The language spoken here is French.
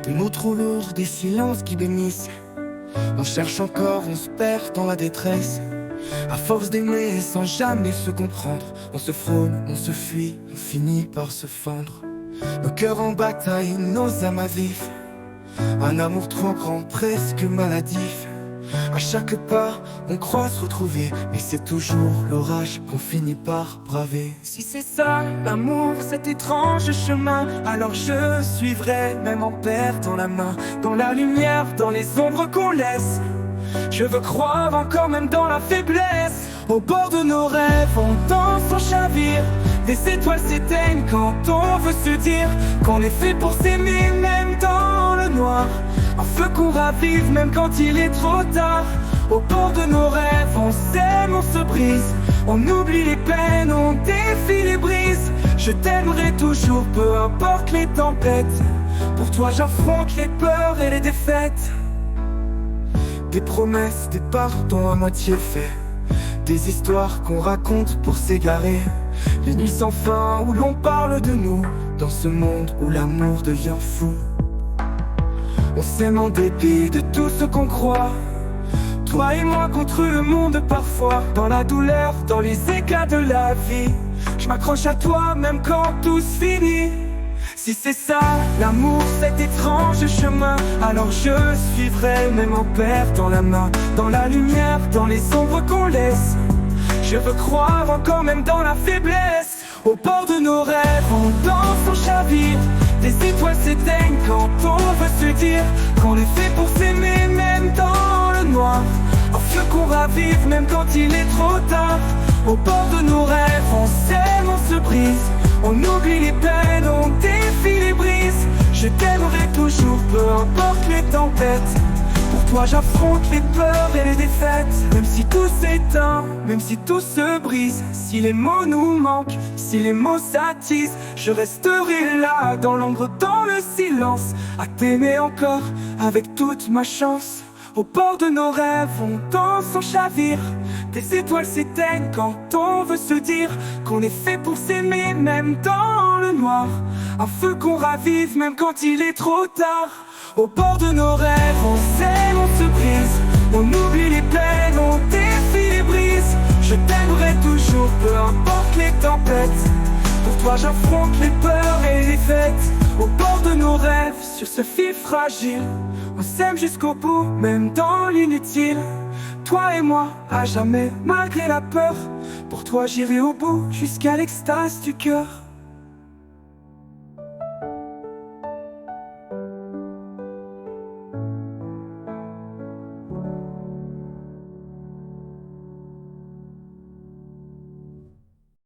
Des mots trop lourds, des silences qui bénissent. On cherche encore, on se perd dans la détresse. À force d'aimer sans jamais se comprendre, on se frôle, on se fuit, on finit par se fendre. Nos cœurs en bataille, nos âmes à vif. Un amour trop grand, presque maladif. À chaque pas, on croit se retrouver, mais c'est toujours l'orage qu'on finit par braver. Si c'est ça, l'amour, cet étrange chemin, alors je suivrai, même en perdant la main. Dans la lumière, dans les ombres qu'on laisse, je veux croire encore même dans la faiblesse. Au bord de nos rêves, on danse, on chavire. Des étoiles s'éteignent quand on veut se dire qu'on est fait pour s'aimer, même dans le noir. Un feu qu'on ravive même quand il est trop tard. Au bord de nos rêves, on s'aime, on se brise. On oublie les peines, on défie les brises. Je t'aimerai toujours, peu importe les tempêtes. Pour toi j'affronte les peurs et les défaites. Des promesses, des pardons à moitié faits. Des histoires qu'on raconte pour s'égarer. Les nuits sans fin où l'on parle de nous. Dans ce monde où l'amour devient fou. On s'aime en dépit de tout ce qu'on croit. Toi et moi contre le monde parfois. Dans la douleur, dans les éclats de la vie, je m'accroche à toi même quand tout se finit. Si c'est ça, l'amour, cet étrange chemin, alors je suivrai même en perdant la main. Dans la lumière, dans les ombres qu'on laisse, je veux croire encore même dans la faiblesse. Au bord de nos rêves, on danse, on chavire. Des étoiles s'éteignent quand on veut se dire qu'on est fait pour s'aimer même dans le noir. Un feu qu'on ravive même quand il est trop tard. Au bord de nos rêves, on s'aime, on se brise. On oublie les peines, on défie les brises. Je t'aimerai toujours, peu importe les tempêtes. Pour toi j'affronte les peurs et les défaites. Même si tout s'éteint, même si tout se brise, si les mots nous manquent, si les mots s'attisent, je resterai là, dans l'ombre, dans le silence, à t'aimer encore, avec toute ma chance. Au bord de nos rêves, on danse, on chavire. Des étoiles s'éteignent quand on veut se dire qu'on est fait pour s'aimer, même dans le noir. Un feu qu'on ravive, même quand il est trop tard. Au bord de nos rêves, on s'aime, on se brise. On oublie les peines, on défie les brises. Je t'aimerai toujours, peu importe les tempêtes. Pour toi j'affronte les peurs et les défaites. Au bord de nos rêves, sur ce fil fragile, on s'aime jusqu'au bout, même dans l'inutile. Toi et moi, à jamais, malgré la peur. Pour toi j'irai au bout, jusqu'à l'extase du cœur.